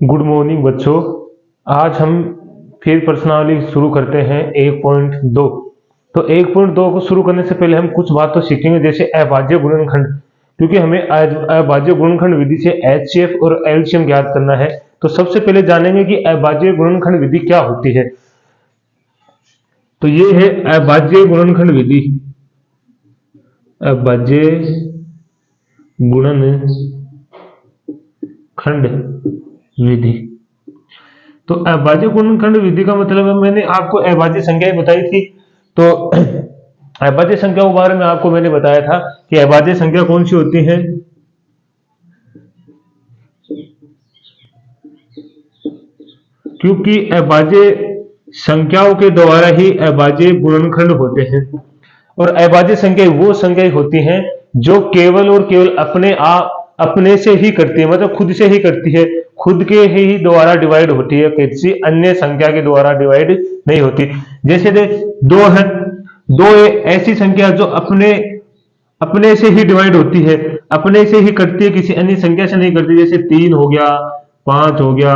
Good morning बच्चों। आज हम फिर प्रश्नावली शुरू करते हैं 1.2। तो 1.2 को शुरू करने से पहले हम कुछ बात तो सीखेंगे, जैसे अभाज्य गुणनखंड, क्योंकि हमें आज अभाज्य गुणनखंड विधि से एचसीएफ और एलसीएम ज्ञात करना है। तो सबसे पहले जानेंगे कि अभाज्य गुणनखंड विधि क्या होती है। तो ये है अभाज्य गुणनखंड विधि। अभाज्य गुणनखंड विधि। तो अभाज्य गुणनखंड विधि का मतलब है, मैंने आपको अभाज्य संख्याएं बताई थी। तो अभाज्य संख्या के बारे में आपको मैंने बताया था कि अभाज्य संख्या कौन सी होती है। क्योंकि अभाज्य संख्याओं के द्वारा ही अभाज्य गुणनखंड होते हैं, और अभाज्य संख्या वो संख्याएं होती हैं जो केवल और केवल अपने से ही करती है, मतलब खुद से ही करती है, खुद के ही द्वारा डिवाइड होती है, किसी अन्य संख्या के द्वारा डिवाइड नहीं होती। जैसे दो है, दो ऐसी संख्या जो अपने से ही डिवाइड होती है, अपने से ही करती है, किसी अन्य संख्या से नहीं करती। जैसे 3 हो गया, 5 हो गया,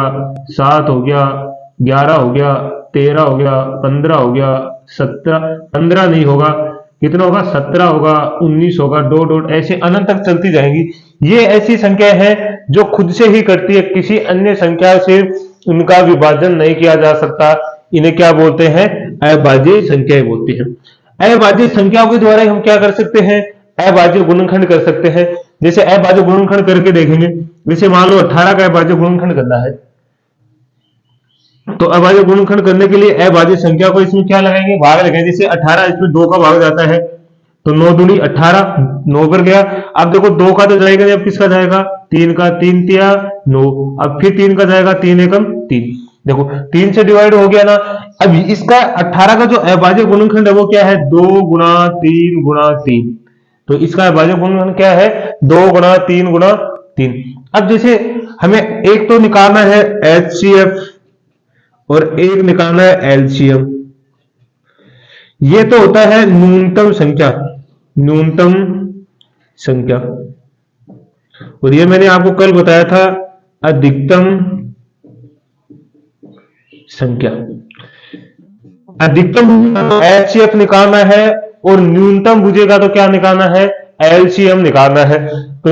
7 हो गया, 11 हो गया, 13 हो गया, 15 हो गया, 17, 15 नहीं होगा, कितना होगा, 17 होगा, 19 होगा, डॉट डॉट ऐसे अनंत तक चलती जाएंगी। ये ऐसी संख्या है जो खुद से ही करती है, किसी अन्य संख्या से उनका विभाजन नहीं किया जा सकता। इन्हें क्या बोलते हैं, अभाज्य संख्याएं बोलते हैं। अभाज्य संख्याओं के द्वारा हम क्या कर सकते हैं, अभाज्य गुणनखंड कर सकते हैं। जैसे अभाज्य गुणनखंड करके देखेंगे। जैसे मान लो 18 का अभाज्य गुणनखंड करना है, तो अभाज्य गुणनखंड करने के लिए अभाज्य संख्या को इसमें क्या लगाएंगे, भाग लगाएंगे। जैसे 18 इसमें 2 का भाग जाता है, तो 9 दूनी 18, 9 पर गया। अब देखो 2 का तो जाएगा नहीं, अब किसका जाएगा, 3 का, 3 तिया 9, अब फिर 3 का जाएगा, 3 एकम 3। देखो 3 से डिवाइड हो गया ना। अब इसका 18 का जो अभाज्य गुणनखंड है वो क्या है, 2 गुणा 3 गुणा 3। तो इसका अभाज्य गुणनखंड क्या है, 2 गुणा 3 गुणा 3। अब जैसे हमें एक तो निकालना है एचसीएफ और एक निकालना है एलसीएम। ये तो होता है न्यूनतम संख्या, न्यूनतम संख्या, और ये मैंने आपको कल बताया था अधिकतम संख्या। अधिकतम एचसीएफ निकालना है और न्यूनतम भुजेगा तो क्या निकालना है, एलसीएम निकालना है। तो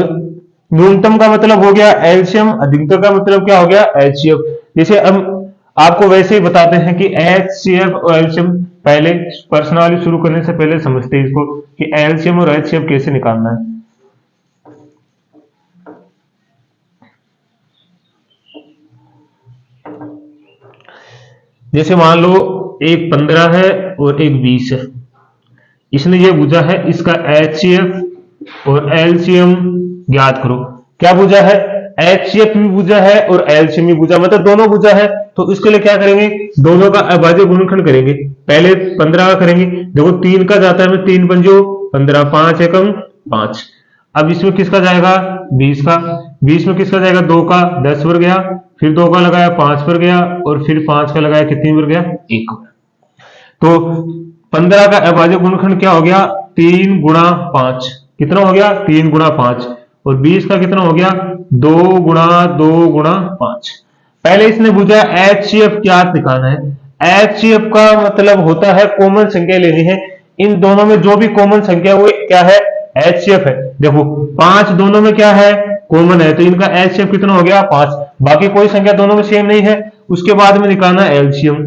न्यूनतम का मतलब हो गया एलसीएम, अधिकतम का मतलब क्या हो गया, एचसीएफ। जैसे हम आपको वैसे ही बताते हैं कि एचसीएफ और एलसीएम, पहले प्रश्नावली शुरू करने से पहले समझते हैं इसको कि एलसीएम और एचसीएफ कैसे निकालना है। जैसे मान लो एक 15 है और एक 20 है, इसने ये पूछा है इसका एचसीएफ और एलसीएम ज्ञात करो। क्या पूछा है, एचसीएफ भी पूछा है और एलसीएम भी पूछा, मतलब दोनों पूछा है। तो इसके लिए क्या करेंगे, दोनों का अभाज्य गुणनखंड करेंगे। पहले 15 का करेंगे। देखो 3 का जाता है, 3 पंजो 15, 5 एकम 5। अब इसमें किसका जाएगा, 20 का। 20 में किसका जाएगा, 2 का, 10 पर गया, फिर 2 का लगाया 5 पर गया, और फिर 5 का लगाया कितनी पर गया, 1। तो 15 का अभाज्य गुणनखंड क्या हो गया, 3 गुणा 5। कितना हो गया, 3 गुणा 5। और 20 का कितना हो गया, 2 गुणा 2 गुणा 5। पहले इसने पूछा एचसीएफ क्या निकालना है। एचसीएफ का मतलब होता है कॉमन संख्या लेनी है। इन दोनों में जो भी कॉमन संख्या वो क्या है, एचसीएफ है। देखो 5 दोनों में क्या है, कॉमन है, तो इनका एचसीएफ कितना हो गया, 5। बाकी कोई संख्या दोनों में सेम नहीं है। उसके बाद में निकालना है एलसीएम।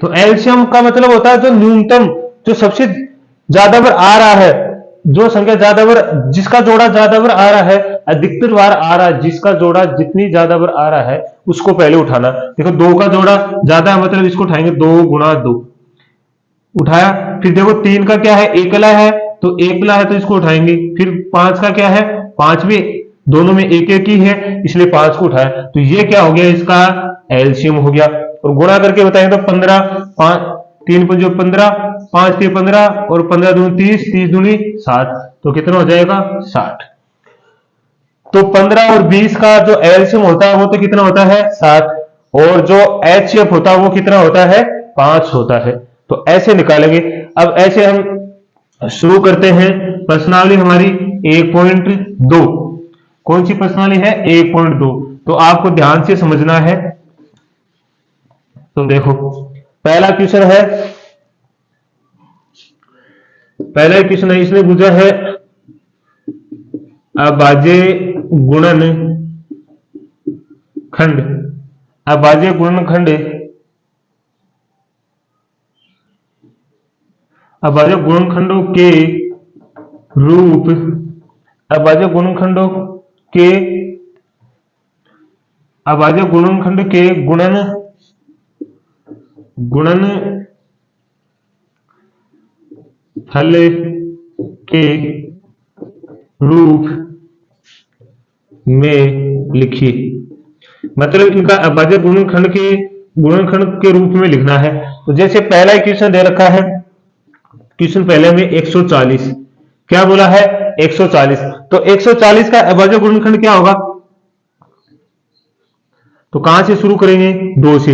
तो एलसीएम का मतलब होता है जो न्यूनतम, जो सबसे ज्यादा बार आ रहा है, जो संख्या ज्यादा बार, जिसका जोड़ा ज्यादा बार आ रहा है, अधिकतर बार आ रहा है, जिसका जोड़ा जितनी ज्यादा बार आ रहा है उसको पहले उठाना। देखो 2 का जोड़ा ज्यादा है, मतलब इसको उठाएंगे, 2 गुणा 2 उठाया। फिर देखो 3 का क्या है, एकला है, तो एकला है तो इसको उठाएंगे। फिर 5 का क्या है, 5 भी दोनों में एक एक ही है, इसलिए 5 को उठाया। तो ये क्या हो गया, इसका एलसीएम हो गया। और गुणा करके बताएंगे तो 15, 5 3 पंजो 15, 5 3 15, और 15 दूनी 30, 30 दूनी 60। तो कितना हो जाएगा, 60। तो 15 और 20 का जो एलसीएम होता है वो तो कितना होता है, 60, और जो एचसीएफ होता है वो कितना होता है, 5 होता है। तो ऐसे निकालेंगे। अब ऐसे हम शुरू करते हैं प्रश्नावली हमारी 1.2। कौन सी प्रश्नावली है, 1.2। तो आपको ध्यान से समझना है। तो देखो पहला क्वेश्चन है, इसने पूछा है अभाज्य गुणन खंड, अभाज्य गुणनखंड, अभाज्य गुणनखंडों के रूप, अभाज्य गुणनखंडों के, अभाज्य गुणनखंड के गुणन फल के रूप में लिखिए। मतलब इनका अभाज्य गुणनखंड के रूप में लिखना है। तो जैसे पहला क्वेश्चन दे रखा है, क्वेश्चन पहले में 140, क्या बोला है 140, तो 140 का अभाज्य गुणनखंड क्या होगा? तो कहां से शुरू करेंगे? 2 से।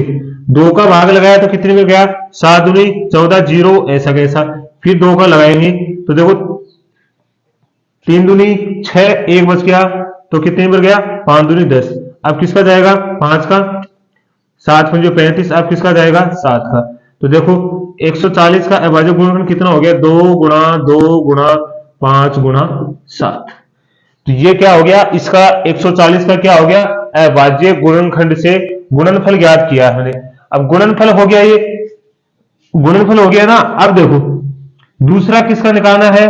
2 का भाग लगाया तो कितने में गया? 7 दूनी 14, 0 ऐसा कैसा, फिर 2 का लगाएंगे तो देखो 3 दूनी 6, 1 बच गया तो कितने में गया? 5 दूनी 10। अब किसका जाएगा? 5 का। 7 पंजे 35, अब किसका जाएगा? 7 का। तो देखो 140 का अभाज्य गुणनखंड कितना हो गया? 2 गुणा 2 गुणा 5 गुणा 7। तो ये क्या हो गया? इसका 140 का क्या हो गया? अभाज्य गुणनखंड से गुणनफल ज्ञात किया हमने। अब गुणनफल हो गया, ये गुणनफल हो गया ना। अब देखो दूसरा किसका निकालना है?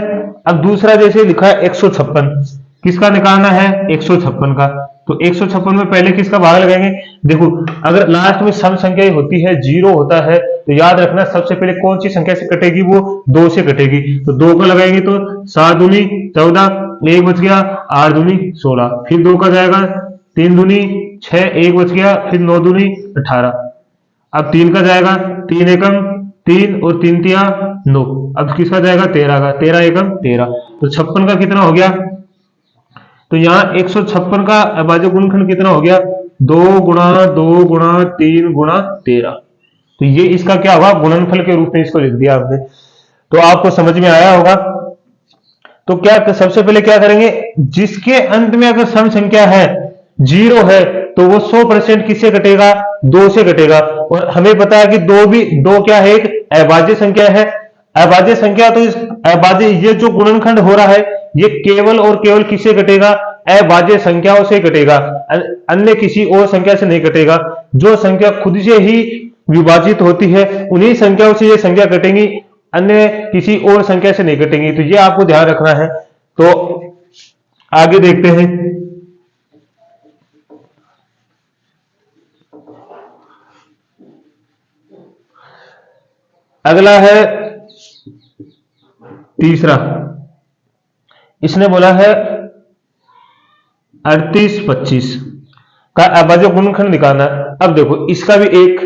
अब दूसरा जैसे लिखा है 156, किसका निकालना है? 156 का। तो 156 में पहले किसका भाग लगाएंगे? देखो अगर लास्ट में सम संख्या होती है, 0 होता है, तो याद रखना सबसे पहले कौन सी संख्या से कटेगी? वो 2 से कटेगी। तो 2 का लगाएंगे तो 7 दूनी 14, 1 बच गया, 8 दूनी 16, फिर 2 का जाएगा 3 दूनी 6, 1 बच गया, फिर 9 दूनी 18। अब 3 का जाएगा 3 एकम 3 और 3 तिया 9। अब किसका जाएगा? 13 का। 13 एकम 13। तो 56 का कितना हो गया? तो यहाँ 156 का अभाज्य गुणनखंड कितना हो गया? 2 गुणा 2 गुणा 3 गुणा 13। तो ये इसका क्या होगा? गुणनफल के रूप में इसको लिख दिया आपने। तो आपको समझ में आया होगा। तो क्या सबसे पहले क्या करेंगे? जिसके अंत में अगर सम संख्या है 0 है तो वो 100% किससे कटेगा? 2 से कटेगा। और हमें पता है कि 2 क्या है? एक अभाज्य संख्या है। अभाज्य संख्या, तो इस अभाज्य ये जो गुणनखंड हो रहा है ये केवल और केवल किससे कटेगा? अभाज्य संख्याओं से कटेगा, अन्य किसी और संख्या से नहीं कटेगा। जो संख्या खुद से ही विभाजित होती है उन्हीं संख्याओं से ये संख्या कटेंगी, अन्य किसी और संख्या से नहीं कटेंगी। तो ये आपको ध्यान रखना है। तो आगे देखते हैं। अगला है तीसरा, इसने बोला है 38, 25 का अभाज्य गुणनखंड निकालना है। अब देखो इसका भी एक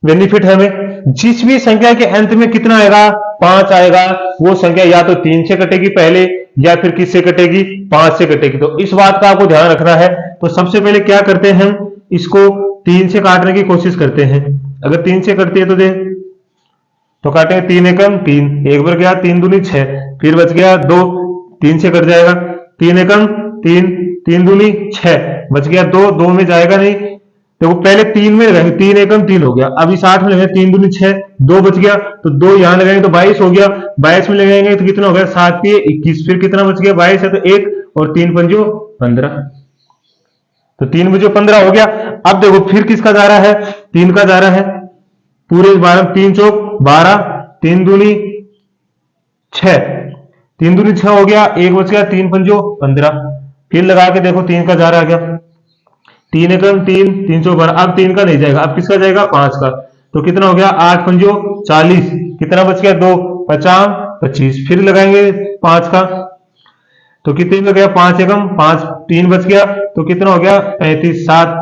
बेनिफिट है हमें, जिस भी संख्या के अंत में कितना आएगा? 5 आएगा, वो संख्या या तो 3 से कटेगी पहले, या फिर किससे कटेगी? 5 से कटेगी। तो इस बात का आपको ध्यान रखना है। तो सबसे पहले क्या करते हैं? इसको 3 से काटने की कोशिश करते हैं। अगर 3 से कटती है तो देख, तो काटेंगे 3 एकम 3, 1 बार गया 3 दूनी 6, फिर बच गया 2, 3 से कट जाएगा, 3 एकम 3, 3 दूनी 6, बच गया 2, 2 में जाएगा नहीं। तो पहले 3 में लगाएंगे, 3 एकम 3 हो गया। अभी 60 में लगाएंगे 3 दूनी 6, 2 बच गया, तो 2 यहां लगाएंगे तो 22 हो गया। 22 में लगाएंगे तो कितना हो गया? 7 पे 21, फिर कितना बच गया? 22 है तो 1 और 3 पंजो 15, तो 3 बजो 15 हो गया। अब देखो फिर किसका जा रहा है? 3 का जा रहा है। पूरे 12, 3 चौक 12, 3 दूनी 6, 3 दूनी 6 हो गया, 1 बच गया, 3 पंजो 15, फिर लगा के देखो 3 का जा रहा गया, 3 एकम 3, 3 चौक 12। अब 3 का नहीं जाएगा, अब किसका जाएगा? 5 का। तो कितना हो गया? 8 पंजो 40, कितना बच गया? 2, 50, 25, फिर लगाएंगे 5 का, तो कितने में गया? 5 एकम 5, 3 बच गया, तो कितना हो गया? 35, 7,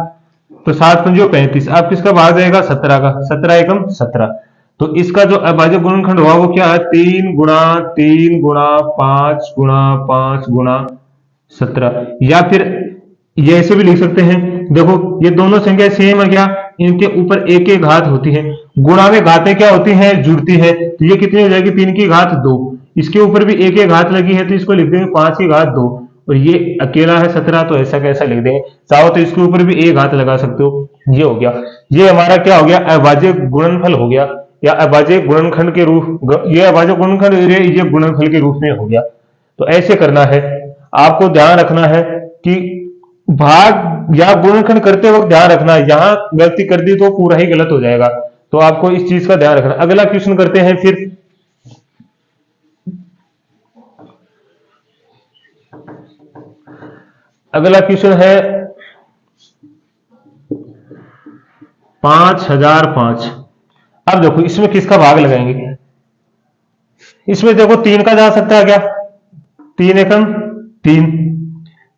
तो 7 पंजो 35। अब किसका भाग जाएगा? 17 का। 17 एकम 17। तो इसका जो अभाज्य गुणनखंड हुआ वो क्या है? 3 गुणा 3 गुणा 5 गुणा 5 गुणा 17। या फिर ये ऐसे भी लिख सकते हैं, देखो ये दोनों संख्या सेम है क्या? इनके ऊपर एक एक घात होती है, गुणा में घातें क्या होती हैं? जुड़ती है। तो ये कितनी हो जाएगी? 3 की घात 2। इसके ऊपर भी एक एक घात लगी है तो इसको लिख देंगे 5 की घात 2, और ये अकेला है 17, तो ऐसा कैसा लिख देंगे। चाहो तो इसके ऊपर भी एक हाथ लगा सकते हो। ये हो गया, ये हमारा क्या हो गया, अभाज्य गुणनफल हो गया, या अभाज्य गुणनखंड के रूप, ये अभाज्य गुणनखंड, ये गुणनफल के रूप में हो गया। तो ऐसे करना है, आपको ध्यान रखना है कि भाग या गुणनखंड करते वक्त ध्यान रखना, यहां गलती कर दी तो पूरा ही गलत हो जाएगा, तो आपको इस चीज का ध्यान रखना। अगला क्वेश्चन करते हैं फिर। अगला क्वेश्चन है 5005। अब देखो इसमें किसका भाग लगाएंगे। इसमें देखो 3 का जा सकता है क्या, 3 एकम 3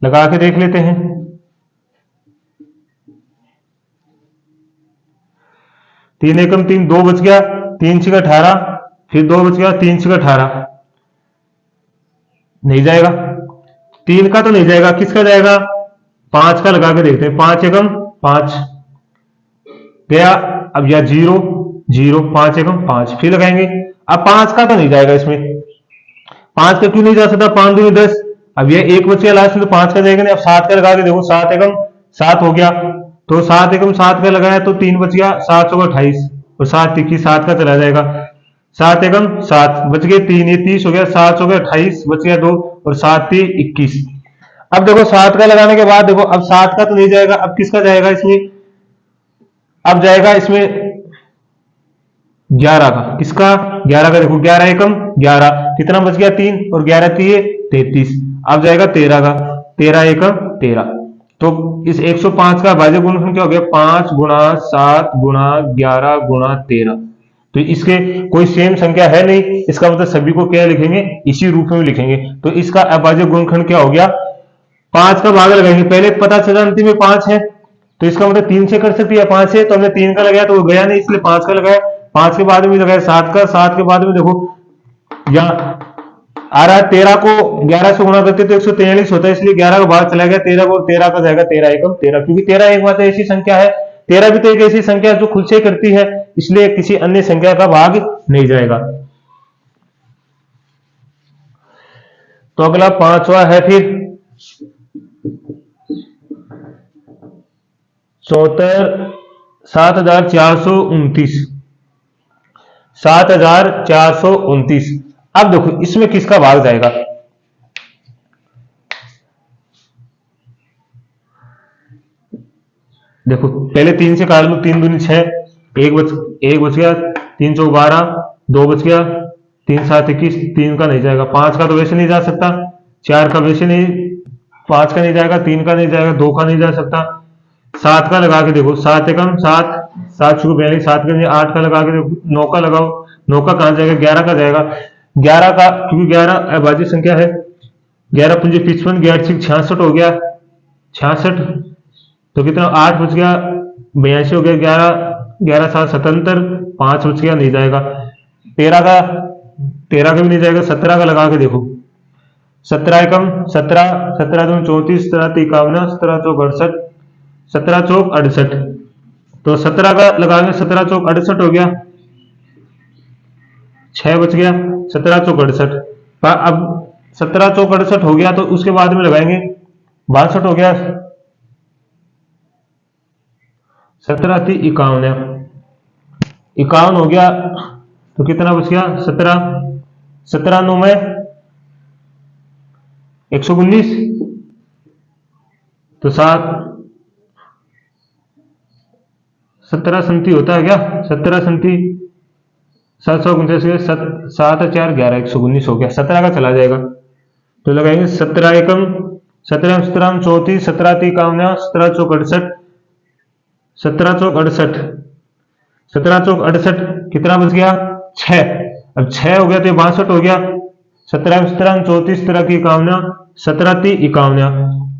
लगा के देख लेते हैं। 3 एकम 3, 2 बच गया, 3 छीका 18, फिर 2 बच गया, 3 छीका 18, नहीं जाएगा। 3 का तो नहीं जाएगा, किसका जाएगा, 5 का लगा के देखते हैं। 5 एकम 5 गया, अब या 0 0, 5 एकम 5 फिर लगाएंगे। अब 5 का तो नहीं जाएगा इसमें, 5 का क्यों नहीं जा सकता, 5 दूनी 10, अब ये एक बच गया लास्ट में, तो 5 का जाएगा नहीं। अब 7 का लगा के देखो, 7 एकम 7 हो गया, तो 7 एकम 7 का लगाया तो 3 बच गया, 7 चौका 28, और 7 21, 7 का चला जाएगा, 7 एकम 7 बच गए 3, ये 30 हो गया, 7 चौका 28 बच गया 2, और 7 3 21। अब देखो 7 का लगाने के बाद देखो, अब 7 का तो नहीं जाएगा, अब किसका जाएगा इसमें, अब जाएगा इसमें 11 का, किसका 11 का, देखो 11 एकम 11, कितना बच गया 3, और 11 3 33, अब जाएगा 13 का, 13 एकम 13। तो इस 105 का भाज्य गुणनफल क्या हो गया, 5 गुणा 7 गुणा 11 गुणा 13। तो इसके कोई सेम संख्या है नहीं, इसका मतलब सभी को क्या लिखेंगे, इसी रूप में लिखेंगे। तो इसका अभाज्य गुणनखंड क्या हो गया, 5 का भाग लगाएंगे, पहले पता चला अंतिम में 5 है, तो इसका मतलब 3 से कर सकती है, 5 से, तो हमने 3 का लगाया तो वो गया नहीं, इसलिए 5 का लगाया। 5 के बाद में लगाया 7 का, 7 के बाद में देखो यहाँ आ रहा है 13 को 11 से गुणा करते तो 143 होता है, इसलिए 11 का भाग चला गया 13 को, 13 का जाएगा 13 एकम 13, क्योंकि 13 एक बात ऐसी संख्या है, 13 भी तो एक ऐसी संख्या है जो खुद से करती है, इसलिए किसी अन्य संख्या का भाग नहीं जाएगा। तो अगला 5वां है फिर 7429, 7429। अब देखो इसमें किसका भाग जाएगा, देखो पहले 3 से काट लो, 3 दूनी 6, एक बच गया, 3 चौक 12, 2 बच गया, 3 7 21, 3 का नहीं जाएगा, 5 का तो वैसे नहीं जा सकता, 4 का वैसे नहीं, 5 का नहीं जाएगा, 3 का नहीं जाएगा, 2 का नहीं जा सकता, 7 का लगा के देखो, 7 एकम 7, 7 छुक 42, 7 का नहीं, 8 का लगा के देखो, 9 का लगाओ, 9 का कहां जाएगा, 11 का जाएगा, 11 का, क्योंकि 11 अभाज्य संख्या है, 11 पंजे 55, 11 छीक 66 हो गया, 66, तो कितना 8 बच गया, 82 हो गया, 11 11 7 77, 5 बच गया, नहीं जाएगा। 13 का भी नहीं जाएगा, 17 का लगा के देखो, 17 एकम 17, 17 दूनी 34, 17 3 51, 17 चौक 68, 17 चौक 68, तो 17 का लगाएंगे, 17 चौक 68 हो गया, 6 बच गया, 17 चौक 68। अब 17 चौक 68 हो गया, तो उसके बाद में लगाएंगे 62 हो गया, 17 थी 51, 51 हो गया, तो कितना बच गया 17, 17 9 में 119, तो 17 संति होता है क्या, 17 संति 749, 7 4 11, 119 हो गया, 17 का चला जाएगा, तो लगाएंगे 17 एकम 17 17 34, 17 3 51, 17 चौक 68, 17 चौक 68, 17 चौक 68, कितना बच गया 6, अब 6 हो गया तो 62 हो गया, 17 17 34, 17 की 51, 17 3 51,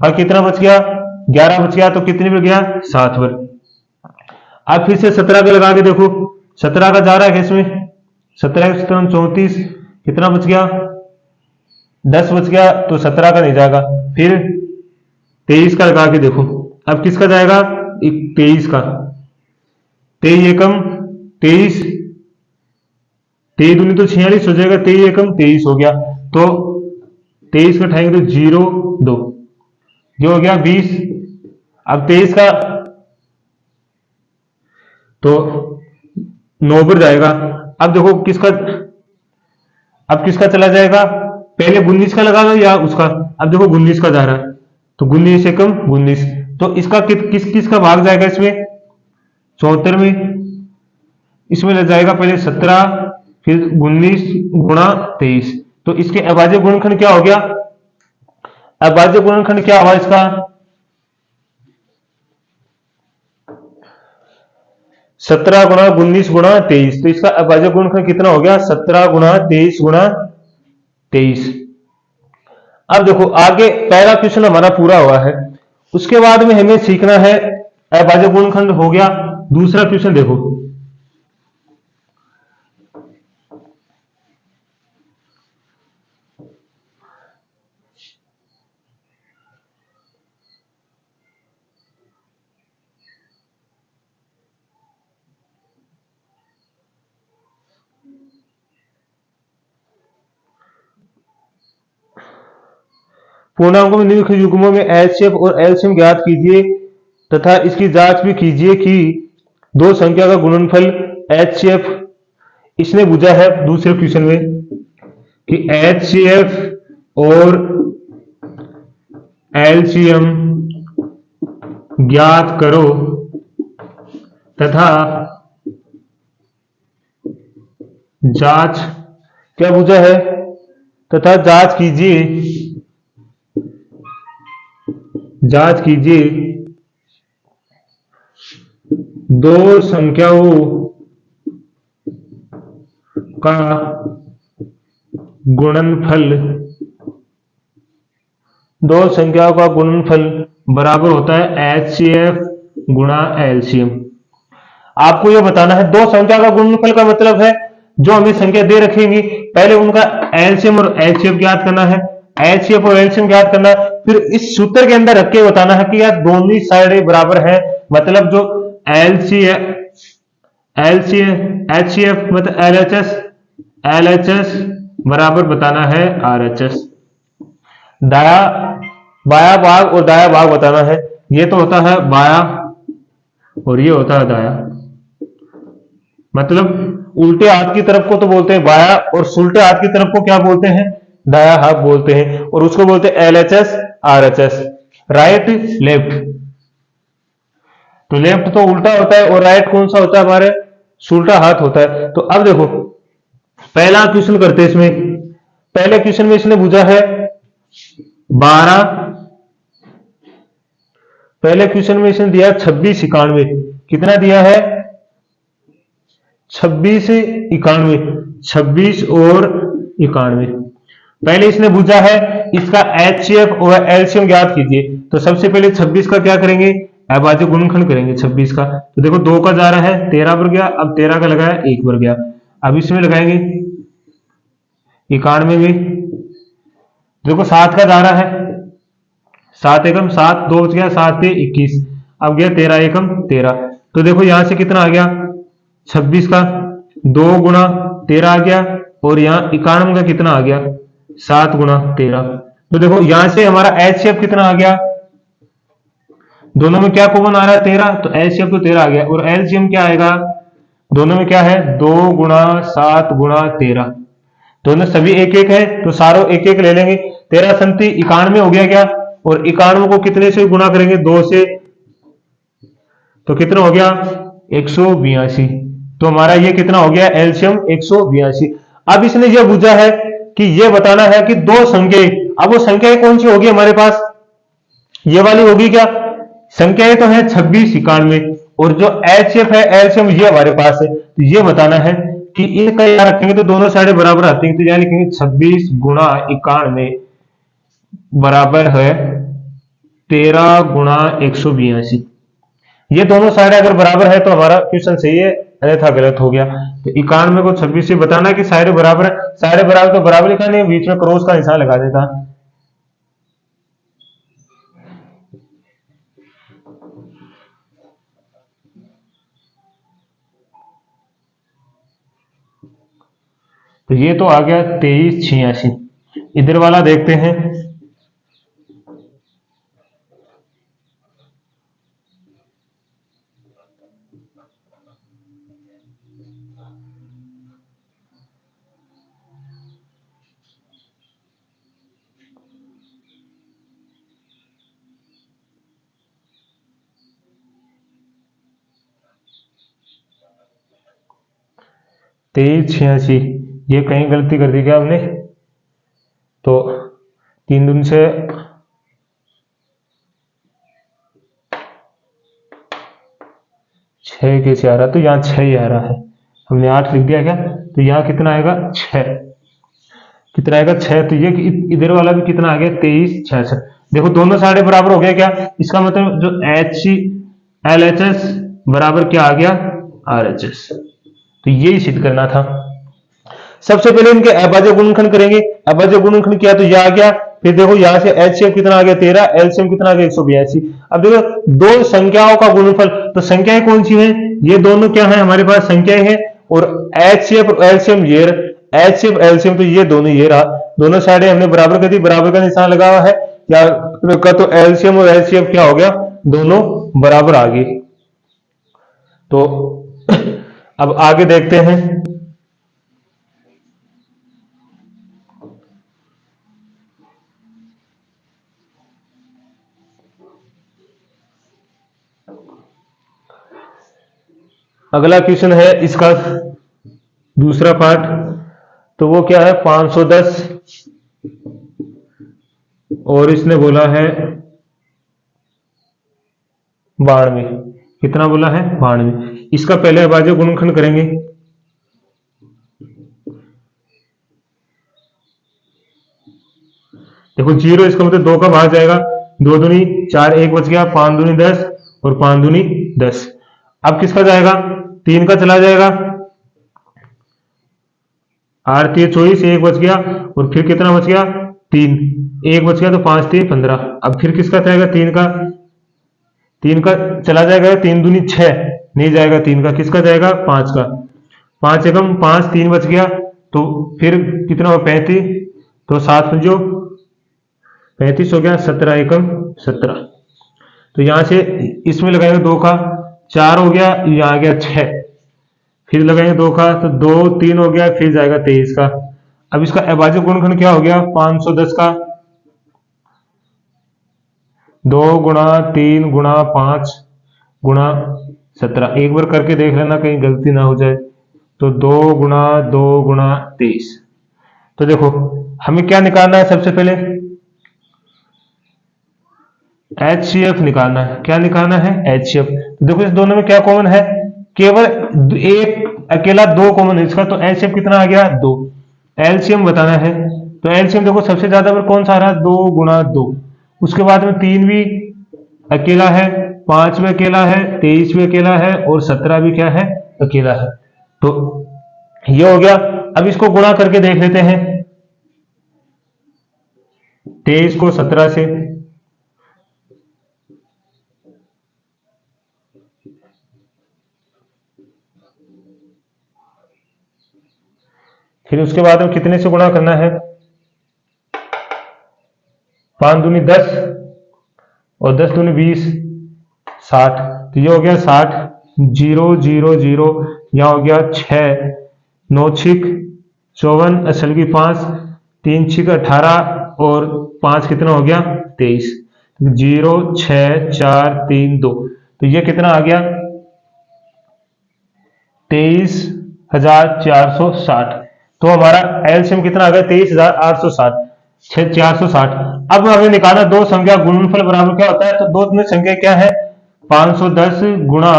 और कितना बच गया 11 बच गया, तो कितनी बच गया 7 पर। अब फिर से 17 का लगा के देखो, 17 का जा रहा है इसमें, 17 17 34, कितना बच गया 10 बच गया, तो 17 का नहीं जाएगा, फिर 23 का लगा के देखो, अब किसका जाएगा 23 का, 23 एकम 23, 23 दूनी तो 46 हो जाएगा, 23 एकम 23 हो गया, तो 23 को उठाएंगे तो 0 2, ये हो गया 20। अब 23 का तो 9 पर जाएगा। अब देखो किसका चला जाएगा, पहले 19 का लगा लो या उसका। अब देखो 19 का जा रहा है तो 19 से कम 19, तो इसका किस का भाग जाएगा इसमें, 74 में। इसमें लग जाएगा पहले 17, फिर 19 गुणा 23, तो इसके अभाज्य गुणनखंड क्या हो गया, अभाज्य गुणनखंड क्या हुआ इसका, 17 गुणा 19 गुणा 23, तो इसका अभाज्य गुणनखंड कितना हो गया, 17 गुणा 23 गुणा 23। अब देखो आगे पहला क्वेश्चन हमारा पूरा हुआ है, उसके बाद में हमें सीखना है अभाज्य गुणनखंड हो गया। दूसरा क्वेश्चन देखो, पूर्णांकों में निम्नलिखित युग्मों में एचसीएफ और एलसीएम ज्ञात कीजिए तथा इसकी जांच भी कीजिए कि दो संख्या का गुणनफल एचसीएफ, इसने पूछा है दूसरे क्वेश्चन में कि एचसीएफ और एलसीएम ज्ञात करो तथा जांच, क्या पूछा है, तथा जांच कीजिए दो संख्याओं का गुणनफल, दो संख्याओं का गुणनफल बराबर होता है एचसीएफ गुणा एलसीएम। आपको यह बताना है दो संख्या का गुणनफल का मतलब है जो हमें संख्या दे रखेंगी, पहले उनका एलसीएम और एचसीएफ ज्ञात करना है, एचसीएफ और एलसीएम ज्ञात करना है, फिर इस सूत्र के अंदर रख के बताना है कि यार दोनों साइड बराबर है, मतलब जो एचसीएफ मतलब एलएचएस बराबर बताना है आरएचएस। दाया बाया भाग और दाया भाग बताना है, ये तो होता है बाया और ये होता है दाया, मतलब उल्टे हाथ की तरफ को तो बोलते हैं बाया और सुलटे हाथ की तरफ को क्या बोलते हैं, दाया हाथ बोलते हैं, और उसको बोलते हैं एलएचएस आरएचएस, राइट लेफ्ट। तो लेफ्ट तो उल्टा होता है और राइट कौन सा होता है, हमारे सुलटा हाथ होता है। तो अब देखो पहला क्वेश्चन करते हैं, इसमें पहले क्वेश्चन में इसने पूछा है 12, पहले क्वेश्चन में इसने दिया 26 91, कितना दिया है 26 91, 26 और 91। पहले इसने पूछा है इसका एचसीएफ और एलसीएम ज्ञात कीजिए, तो सबसे पहले 26 का क्या करेंगे, अभाज्य गुणनखंड करेंगे 26 का। तो देखो 2 का जा रहा है 13 पर गया, अब 13 का लगाया 1 पर गया, अब इसमें लगाएंगे 91 में, देखो 7 का जा रहा है, 7 एकम 7, 2 बच गया, 7 पे 21, अब गया 13 एकम 13, तो देखो यहां से कितना आ गया 26 का 2 गुणा 13 आ गया, और यहाँ 91 का कितना आ गया 7 गुणा 13। तो देखो यहां से हमारा एचसीएफ कितना आ गया, दोनों में क्या कॉमन आ रहा है 13, तो एचसीएफ तो 13 आ गया, और एलसीएम क्या आएगा, दोनों में क्या है 2 गुणा 7 गुणा 13, दोनों सभी एक एक है तो सारों एक एक ले लेंगे, 13 संति 91 हो गया क्या, और 91 को कितने से गुणा करेंगे 2 से, तो कितना हो गया 182, तो हमारा ये कितना हो गया एलसीएम 182। अब इसने ये पूछा है कि ये बताना है कि दो संख्याएं, अब वो संख्याएं कौन सी होगी हमारे पास, ये वाली होगी क्या, संख्याएं तो है 26 91, और जो एचसीएफ है एलसीएम ये हमारे पास है, तो ये बताना है कि इनका यहाँ रखेंगे तो दोनों साइड बराबर आती है, तो यहाँ लिखेंगे 26 गुणा 91 बराबर है 13 गुणा 182। ये दोनों साइड अगर बराबर है तो हमारा क्वेश्चन सही है, अन्यथा गलत हो गया। तो 91 को 26 से बताना कि साइड बराबर है, साइड बराबर तो बराबर लिखा नहीं, बीच में क्रॉस का निशान लगा देता। तो ये तो आ गया 23 86, इधर वाला देखते हैं। तेईस छियासी, ये कहीं गलती कर दी क्या हमने? तो 3 दूनी से 6 कैसे आ रहा? तो यहाँ 6 ही आ रहा है, हमने 8 लिख दिया क्या? तो यहाँ कितना आएगा? 6। कितना आएगा? 6। तो ये इधर वाला भी कितना आ गया? 23 66। देखो दोनों साइड बराबर हो गया क्या? इसका मतलब जो LHS बराबर क्या आ गया? RHS। तो ये सिद्ध करना था। सबसे पहले इनके अभाज्य गुणनखंड करेंगे। अभाज्य गुणनखंड किया तो यह आ गया। फिर देखो यहां से HCF कितना आ गया? 13, LCM कितना आ गया? 182। अब देखो दो संख्याओं का गुणनफल, तो संख्याएं कौन सी है? ये दोनों क्या है हमारे पास? संख्याएं हैं। और HCF और LCM ये HCF LCM तो ये दोनों ये रहा, दोनों साइडें हमने बराबर कर दी, बराबर का निशान लगा हुआ है क्या का? तो LCM और HCF क्या हो गया? दोनों बराबर आ गए। तो अब आगे देखते हैं। अगला क्वेश्चन है इसका दूसरा पार्ट, तो वो क्या है? 510 और इसने बोला है 92। कितना बोला है? 92। इसका पहले अभाज्य गुणनखंड करेंगे। देखो 0, इसका मतलब 2 का भाग जाएगा, 2 दूनी 4, 1 बच गया, 5 दूनी 10 और 5 दूनी 10। अब किसका जाएगा? 3 का चला जाएगा, 8 3 24, 1 बच गया और फिर कितना बच गया? 3, 1 बच गया, तो 5 3 15। अब फिर किसका जाएगा? 3 का, 3 का चला जाएगा, 3 दूनी 6 नहीं जाएगा, 3 का किसका जाएगा? 5 का, 5 एकम 5, 3 बच गया, तो फिर कितना हो? 35, तो 7 पंजो 35 हो गया, 17 एकम 17। तो यहां से इसमें लगाएंगे 2 का, 4 हो गया, यहाँ आ गया 6, फिर लगाएंगे 2 का, तो 2 3 हो गया, फिर जाएगा 23 का। अब इसका अभाज्य गुणनखंड क्या हो गया? 510 का 2 गुणा 3 गुणा 5 गुणा 17। एक बार करके देख लेना कहीं गलती ना हो जाए। तो 2 गुणा 2 गुणा 23। तो देखो हमें क्या निकालना है? सबसे पहले HCF निकालना है। क्या निकालना है? HCF। तो देखो इस दोनों में क्या कॉमन है? केवल एक अकेला 2 कॉमन है इसका, तो HCF कितना आ गया? 2। LCM बताना है, तो LCM देखो सबसे ज्यादा पर कौन सा आ रहा है? 2 गुणा 2। उसके बाद में 3 भी अकेला है, 5 भी अकेला है, 23 भी अकेला है और 17 भी क्या है? अकेला है। तो ये हो गया। अब इसको गुणा करके देख लेते हैं 23 को 17 से। फिर उसके बाद में कितने से गुणा करना है? 5 दूनी 10 और 10 दूनी 20, 60। तो ये हो गया 60, 0 0 0, यहाँ हो गया 6, 9 छिक 54, असल की 5, 3 छिक 18 और 5 कितना हो गया? 23। 0 6 4 3 2, तो ये कितना आ गया? 23,460। तो हमारा एलसीएम कितना आ गया? 23,860, 460। अब हमें निकालना दो संख्या गुणनफल बराबर क्या होता है? तो दो में संख्या क्या है? 510 गुणा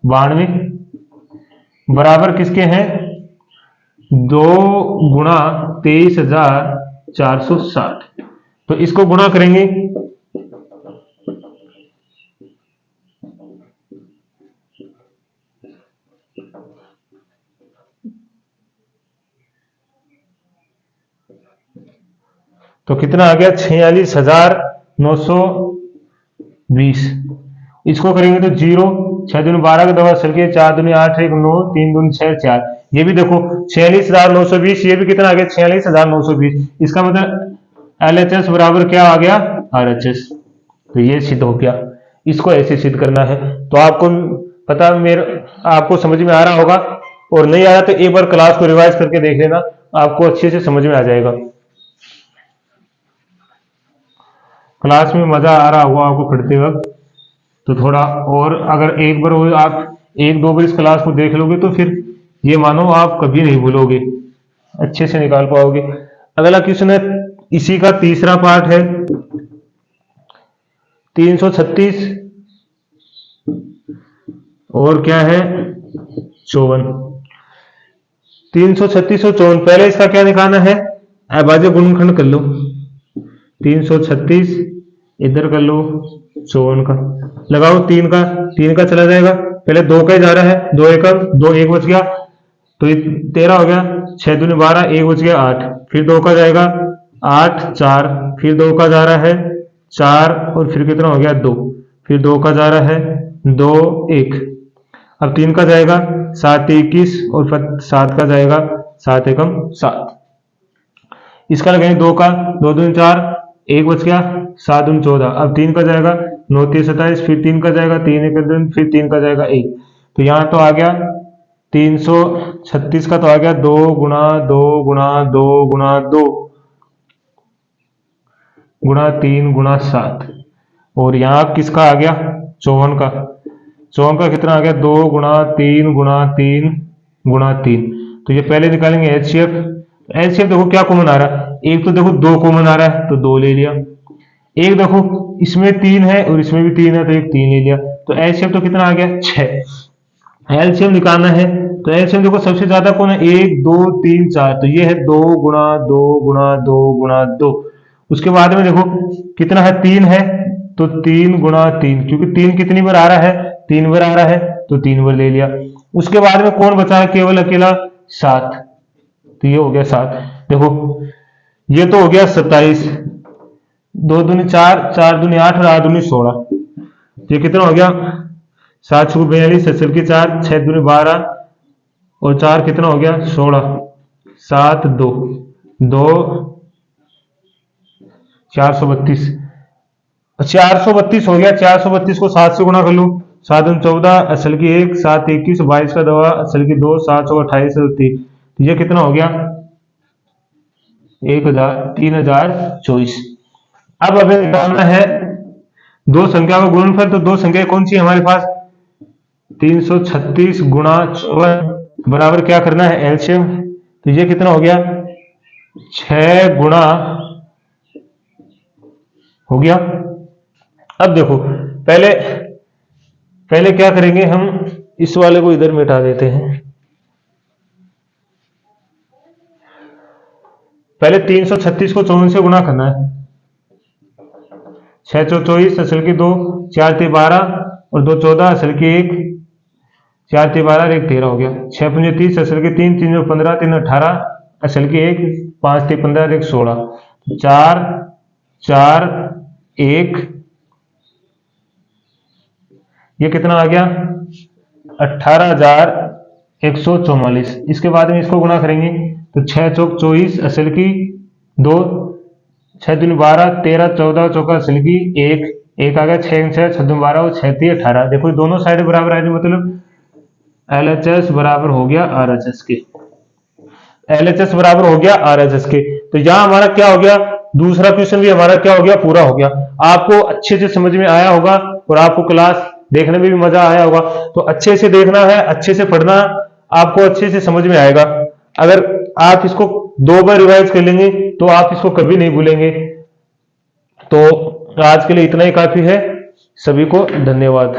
92 बराबर किसके हैं? 2 गुणा 23,460। तो इसको गुणा करेंगे तो कितना आ गया? 46,920। इसको करेंगे तो 0, 6 दूनी 12 का दवा चल के 4 दूनी 8 1 9 3 दूनी 6 4। ये भी देखो 46,920, ये भी कितना आ गया? 46,920। इसका मतलब LHS बराबर क्या आ गया, RHS। तो ये सिद्ध हो गया। इसको ऐसे सिद्ध करना है। तो आपको पता आपको समझ में आ रहा होगा, और नहीं आया तो एक बार क्लास को रिवाइज करके देख लेना, आपको अच्छे से समझ में आ जाएगा। क्लास में मजा आ रहा होगा आपको पढ़ते वक्त, तो थोड़ा और अगर एक बार आप एक दो बार इस क्लास को देख लोगे तो फिर ये मानो आप कभी नहीं भूलोगे, अच्छे से निकाल पाओगे। अगला क्वेश्चन है, इसी का तीसरा पार्ट है 336 और क्या है 54। 336 और 54, पहले इसका क्या निकालना है, अभाज्य गुणनखंड कर लो। 336 इधर कर लो 54 का, लगाओ 3 का चला जाएगा, पहले 2 का ही जा रहा है, 2 एकम 2 1 बच गया, तो ये 13 हो गया, 6 दूनी 12, 1 बच गया 8, फिर 2 का जाएगा 8 4, फिर 2 का जा रहा है 4, और फिर कितना हो गया 2, फिर 2 का जा रहा है 2 1, अब 3 का जाएगा 7 21, और फिर 7 का जाएगा 7 एकम 7। इसका लगाएंगे 2 का, 2 दूनी 4, 1 बच गया, 7 दूनी 14, अब 3 का जाएगा 9 3 27, फिर 3 का जाएगा 3 1 2, फिर 3 का जाएगा 1, तो यहाँ तो आ गया 336 का तो आ गया 2 गुणा 2 गुणा 2 गुणा 2 गुणा 3 गुणा 7, और यहाँ किसका आ गया 54 का। 54 का कितना आ गया 2 गुणा 3 गुणा 3 गुणा 3, तो ये पहले निकालेंगे HCF। एलसीएम देखो क्या कॉमन आ रहा है, एक तो देखो 2 कॉमन आ रहा है तो 2 ले लिया, एक देखो इसमें 3 है और इसमें भी 3 है तो एक 3 ले लिया, तो एलसीएम तो कितना आ गया 6। एलसीएम निकालना है तो एलसीएम देखो सबसे ज्यादा कौन है 1 2 3 4, तो ये है 2 गुणा 2 गुणा 2 गुणा 2। उसके बाद में देखो कितना है 3 है तो 3 गुणा 3, क्योंकि 3 कितनी बार आ रहा है 3 बार आ रहा है तो 3 बार ले लिया। उसके बाद में कौन बचा है केवल अकेला 7, तो ये हो गया 7। देखो ये तो हो गया 27, 2 दूनी 4, 4 दूनी 8 और 8 दूनी 16, ये कितना हो गया 7 छू 42, 4 6 दूनी 12 और 4 कितना हो गया 16, 7 2 2 432, 432 हो गया। 432 को 7 से गुणा कर लो, 7 14 असल की 1, 7 21 22 का दवा असल की 2, 7 28 30, तो ये कितना हो गया 3024। अब हमें निकालना है दो संख्या का गुणनफल, तो दो संख्या कौन सी है हमारे पास 336 गुणा 54 बराबर क्या करना है एलसीएम, तो ये कितना हो गया 6 गुणा हो गया। अब देखो पहले क्या करेंगे हम, इस वाले को इधर मिटा देते हैं। पहले 336 को 54 से गुणा करना है, 6 चौ 24 असल की 2, 4 3 12 और 2 14 असल की 1, 4 3 12 और 1 13 हो गया, 6 5 30 असल की 3, 3 15 3 18 असल की 1, 5 3 15 1 16, 4 4 1, ये कितना आ गया 18,144। इसके बाद में इसको गुणा करेंगे तो 6 चौक 24 असल की 2, 6 दूनी 12 13 14 चौका असल की 1 1 आ गया, 6 6 6 दूनी 12 और 6 3 18। देखो दोनों साइड बराबर आ जाए, मतलब LHS बराबर हो गया RHS के, LHS बराबर हो गया RHS के। तो यहाँ हमारा क्या हो गया, दूसरा क्वेश्चन भी हमारा क्या हो गया पूरा हो गया। आपको अच्छे से समझ में आया होगा और आपको क्लास देखने में भी मजा आया होगा, तो अच्छे से देखना है, अच्छे से पढ़ना, आपको अच्छे से समझ में आएगा। अगर आप इसको 2 बार रिवाइज कर लेंगे तो आप इसको कभी नहीं भूलेंगे। तो आज के लिए इतना ही काफी है। सभी को धन्यवाद।